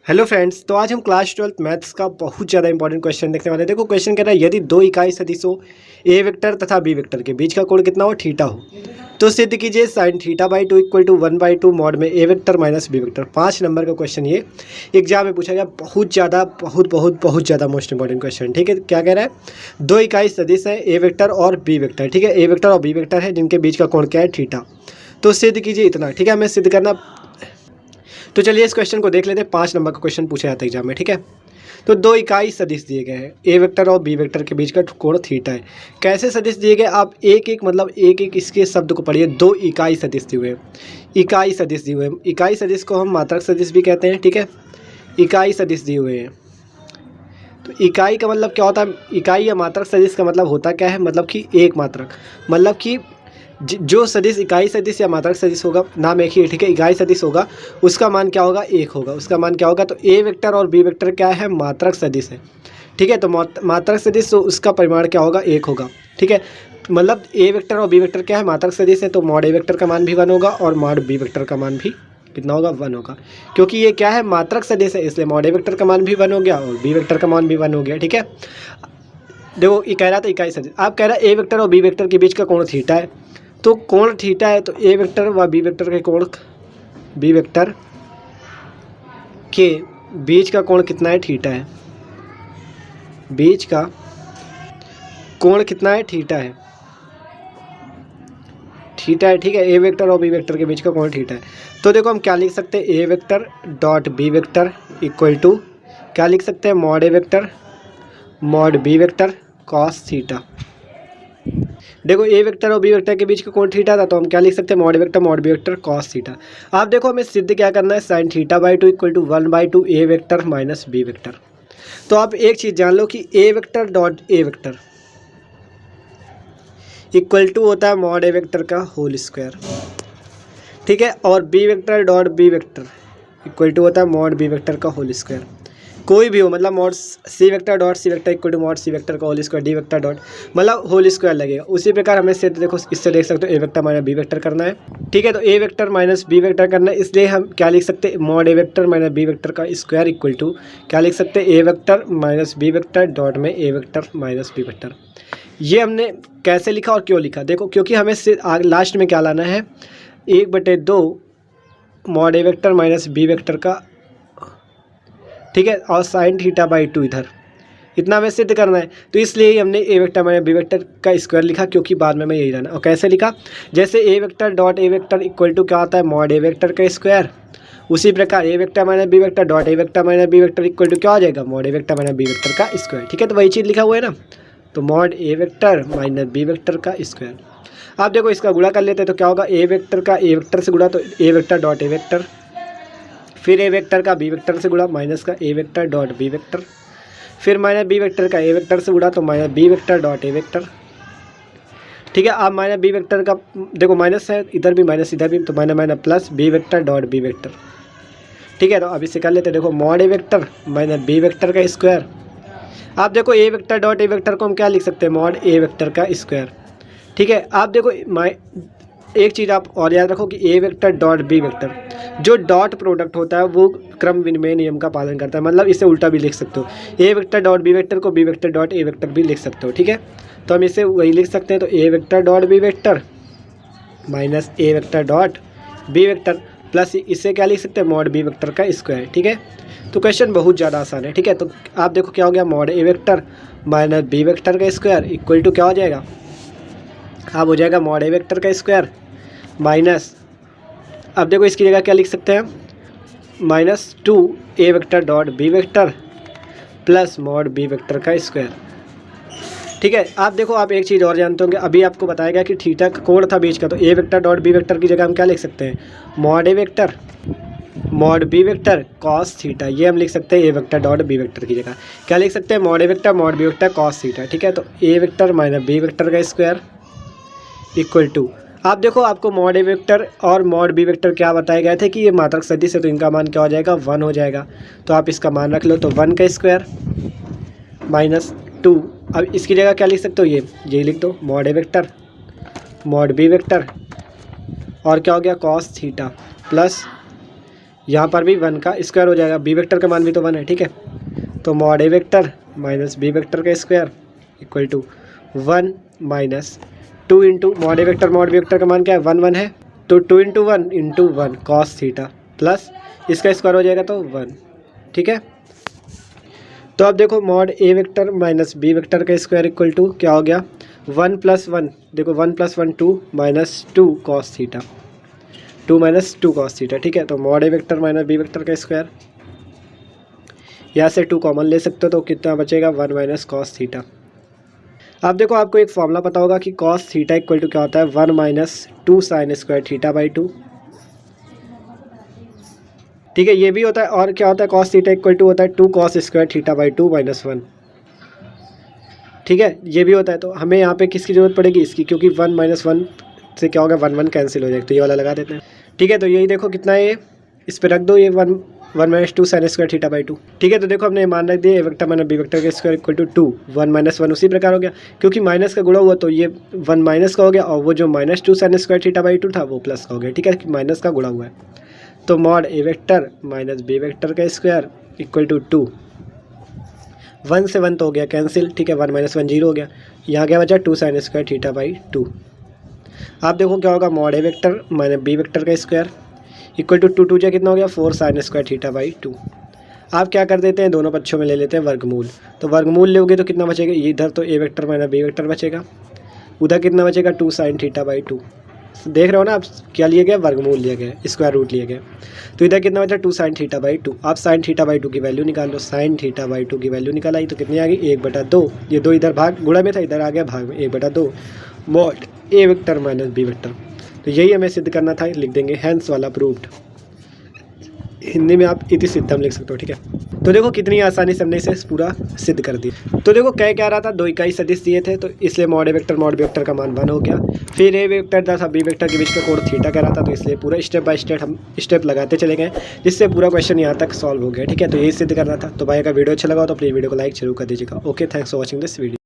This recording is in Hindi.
हेलो फ्रेंड्स, तो आज हम क्लास 12th मैथ्स का बहुत ज़्यादा इंपॉर्टेंट क्वेश्चन देखने वाले हैं। देखो क्वेश्चन कह रहा है यदि दो इकाई सदिशों ए वेक्टर तथा बी वेक्टर के बीच का कोण कितना हो, थीटा हो, तो सिद्ध कीजिए sine theta by two equal to 1/2 mod में A vector minus B vector. 5 नंबर का क्वेश्चन ये एग्जाम में पूछा गया। बहुत ज़्यादा मोस्ट इंपॉर्टेंट क्वेश्चन। ठीक है, क्या कह रहा है, दो इकाई सदिश है ए वेक्टर और बी वेक्टर। ठीक है, ए वेक्टर और बी वेक्टर है जिनके बीच का कोण क्या है, थीटा। तो सिद्ध कीजिए इतना। ठीक है, हमें सिद्ध करना। तो चलिए इस क्वेश्चन को देख लेते हैं। 5 नंबर का क्वेश्चन पूछा जाता है एग्जाम में। ठीक है, तो दो इकाई सदिश दिए गए हैं, ए वेक्टर और बी वेक्टर के बीच का कोण थीटा है। कैसे सदिश दिए गए, आप एक एक इसके शब्द को पढ़िए। दो इकाई सदिश दिए हुए, इकाई सदिश दिए हुए। इकाई सदिश को हम मात्रक सदिश भी कहते हैं। ठीक है, इकाई सदिश दिए हुए हैं। तो इकाई का मतलब क्या होता है, इकाई या मात्रक सदिश का मतलब होता क्या है, मतलब कि एक मात्रक, मतलब कि जो सदिश इकाई सदिश या मात्रक सदिश होगा, नाम एक ही है। ठीक है, इकाई सदिश होगा, उसका मान क्या होगा, एक होगा। उसका मान क्या होगा, तो ए वेक्टर और बी वेक्टर क्या है, मात्रक सदिश है। ठीक है, तो मात्रक सदिश, तो उसका परिमाण क्या होगा, एक होगा। ठीक है, मतलब ए वेक्टर और बी वेक्टर क्या है, मात्रक सदिश है, तो मॉड ए वेक्टर का मान भी 1 होगा और मॉड बी वेक्टर का मान भी कितना होगा, 1 होगा। क्योंकि ये क्या है, मात्रक सदिश है, इसलिए मॉड ए वेक्टर का मान भी 1 हो गया और बी वेक्टर का मान भी 1 हो गया। ठीक है, देखो ये कह रहा था इकाई सदिश, आप कह रहा है ए वेक्टर और बी वेक्टर के बीच का कोण थीटा है। तो कोण थीटा है, तो ए वेक्टर व बी वेक्टर के कोण, बी वेक्टर के बीच का कोण कितना है, थीटा है। बीच का कोण कितना है, थीटा है, थीटा है। ठीक है, ए वेक्टर और बी वेक्टर के बीच का कोण थीटा है। तो देखो हम क्या लिख सकते हैं, A vector dot B vector equal to क्या लिख सकते हैं, mod A vector mod B vector cos theta. देखो ए वेक्टर और बी वेक्टर के बीच का कोण थीटा था, तो हम क्या लिख सकते हैं, mod vector mod B vector cos theta. आप देखो हमें सिद्ध क्या करना है, sine theta by two equal to 1/2 A vector minus B vector. तो आप एक चीज़ जान लो कि A vector dot A vector equal to होता है मॉड ए वेक्टर का होल स्क्वायर। ठीक है, और B vector dot B vector equal to होता है मॉड बी वेक्टर का होल स्क्वायर। कोई भी हो, मतलब mod C vector dot C vector equal to mod C vector का whole square, D vector dot मतलब होल स्क्वायर लगेगा। उसी प्रकार हमें से देखो इससे देख सकते हो, A vector minus B vector करना है। ठीक है, तो A vector minus B vector करना है, इसलिए हम क्या लिख सकते हैं, mod A vector minus B vector का स्क्वायर इक्वल टू क्या लिख सकते हैं, A vector minus B vector dot में A vector minus B vector. ये हमने कैसे लिखा और क्यों लिखा, देखो क्योंकि हमें से लास्ट में क्या लाना है, 1/2 mod A vector minus B vector का। ठीक है, और साइन थीटा बाई 2 इधर, इतना हमें सिद्ध करना है। तो इसलिए ही हमने ए वेक्टर माइनस बी वेक्टर का स्क्वायर लिखा, क्योंकि बाद में हमें यही रहना। और कैसे लिखा, जैसे A vector dot A vector equal to क्या होता है, मॉड ए वेक्टर का स्क्वायर, उसी प्रकार A vector minus B vector dot A vector minus B vector equal to क्या हो जाएगा, mod A vector minus B vector का स्क्वायर। ठीक है, तो वही चीज़ लिखा हुआ है ना, तो mod A vector minus B vector का स्क्वायर। आप देखो इसका गुणा कर लेते हैं, तो क्या होगा, ए वेक्टर का ए वेक्टर से गुणा, तो A vector dot A vector, फिर ए वेक्टर का बी वेक्टर से गुणा, माइनस का A vector dot B vector, फिर माइनस बी वेक्टर का ए वेक्टर से गुणा, तो minus B vector dot A vector. ठीक है, आप माइनस बी वेक्टर का देखो माइनस है, इधर भी माइनस इधर भी, तो minus minus plus B vector dot B vector. ठीक है, तो अब इसे कर लेते हैं, देखो mod A vector minus B vector का स्क्वायर। आप देखो A vector dot A vector को हम क्या लिख सकते हैं, मॉड ए वेक्टर का स्क्वायर। ठीक है, आप देखो एक चीज़ आप और याद रखो कि A vector dot B vector, जो डॉट प्रोडक्ट होता है वो क्रम विनिमय नियम का पालन करता है, मतलब इसे उल्टा भी लिख सकते हो, A vector dot B vector को B vector dot A vector भी लिख सकते हो। ठीक है, तो हम इसे वही लिख सकते हैं, तो A vector dot B vector minus A vector dot B vector plus इसे क्या लिख सकते हैं, मॉड बी वेक्टर का स्क्वायर। ठीक है, तो क्वेश्चन बहुत ज़्यादा आसान है। ठीक है, तो आप देखो क्या हो गया, mod A vector minus B vector का स्क्वायर इक्वल टू क्या हो जाएगा, अब हो जाएगा मॉड ए वेक्टर का स्क्वायर माइनस, अब देखो इसकी जगह क्या लिख सकते हैं, -2 A vector dot B vector plus mod B vector का स्क्वायर। ठीक है, आप देखो आप एक चीज़ और जानते होंगे, अभी आपको बताया गया कि थीटा का कोण था बीच का, तो A vector dot B vector की जगह हम क्या लिख सकते हैं, mod A vector mod B vector cos theta. ये हम लिख सकते हैं A vector dot B vector की जगह क्या लिख सकते हैं, mod A vector mod B vector cos theta. ठीक है, तो A vector minus B vector का स्क्वायर इक्वल टू, आप देखो आपको मॉड ए वेक्टर और मॉड बी वेक्टर क्या बताए गए थे कि ये मात्रक सदिश है, तो इनका मान क्या हो जाएगा, 1 हो जाएगा। तो आप इसका मान रख लो, तो 1 का स्क्वायर माइनस 2, अब इसकी जगह क्या लिख सकते हो, ये लिख दो, mod A vector mod B vector और क्या हो गया, कॉस थीटा प्लस यहाँ पर भी 1 का स्क्वायर हो जाएगा, बी वेक्टर का मान भी तो 1 है, ठीक है। तो mod A vector minus B vector का square equal to 1 minus 2 into mod A vector mod B vector का मान क्या है 1 1 है, तो 2 into 1 into 1 cos theta plus इसका स्क्वायर हो जाएगा तो 1, ठीक है। तो अब देखो mod A vector minus B vector का स्क्वायर इक्वल टू क्या हो गया 1 प्लस 1, देखो 1 plus 1 2 minus 2 cos theta, 2 minus 2 cos theta, ठीक है। तो mod A vector minus B vector का स्क्वायर, यहाँ से 2 कॉमन ले सकते हो तो कितना बचेगा 1 माइनस कॉस थीटा। अब देखो आपको एक फॉर्मूला पता होगा कि कॉस थीटा इक्वल टू क्या होता है 1 minus 2 sine square theta by 2, ठीक है। ये भी होता है और क्या होता है कॉस थीटा इक्वल टू होता है 2 cos square theta by 2 minus 1, ठीक है। ये भी होता है, तो हमें यहाँ पे किसकी ज़रूरत पड़ेगी इसकी, क्योंकि 1 माइनस 1 से क्या होगा 1 1 कैंसिल हो जाएगा, तो ये वाला लगा देते हैं, ठीक है। तो यही देखो कितना है ये, इस पर रख दो ये 1 minus 2 sine square theta by 2, ठीक है। तो देखो हमने मान रख दिया ए वेक्टर माइनस बी वेक्टर का स्क्वायर इक्वल टू 2, 1 माइनस 1 उसी प्रकार हो गया, क्योंकि माइनस का गुणा हुआ तो ये 1 माइनस का हो गया और वो जो minus 2 sine square theta by 2 था वो प्लस का हो गया, ठीक है, माइनस का गुणा हुआ है। तो mod A vector minus B vector का स्क्वायर इक्वल टू 2, 1 से 1 तो हो गया कैंसिल, ठीक है, 1 माइनस 1 0 हो गया, यहाँ क्या बचा 2 साइन स्क्वायर थीटा बाई 2। आप देखो क्या होगा mod A vector minus B vector का स्क्वायर इक्वल टू 2 2 जा कितना हो गया 4 साइन स्क्वायर थीटा बाई 2। आप क्या कर देते हैं दोनों पक्षों में ले लेते हैं वर्गमूल, तो वर्गमूल लोगे तो कितना बचेगा, इधर तो A vector minus B vector बचेगा, उधर कितना बचेगा 2 साइन थीटा बाई 2। देख रहे हो ना आप, क्या लिया गया वर्गमूल लिया गया, स्क्वायर रूट लिया गया, तो इधर कितना बचा 2 साइन थीटा बाई 2। आप साइन थीटा बाई 2 की वैल्यू निकाल लो, साइन थीटा बाई 2 की वैल्यू निकाल आई तो कितनी आ गई 1/2, ये 2 इधर भाग गुणा में था इधर आ गया भाग में 1/2 mod A vector minus B vector. तो यही हमें सिद्ध करना था, लिख देंगे हैंस वाला प्रूव्ड, हिंदी में आप इति सिद्धम लिख सकते हो, ठीक है। तो देखो कितनी आसानी से हमने इसे पूरा सिद्ध कर दिया। तो देखो क्या रहा था 2 इकाई सदिश दिए थे, तो इसलिए mod A vector mod B vector का मान 1 हो गया। फिर ए वेक्टर तथा बी वेक्टर के बीच का कोण थीटा कह रहा था, तो इसलिए पूरा स्टेप बाय स्टेप हम स्टेप लगाते चले गए, जिससे पूरा क्वेश्चन यहाँ तक सॉल्व हो गया, ठीक है। तो यही सिद्ध करना था। तो भाई अगर वीडियो अच्छा लगा तो प्लीज़ वीडियो को लाइक जरूर कर दीजिएगा। Okay, thanks for watching this video.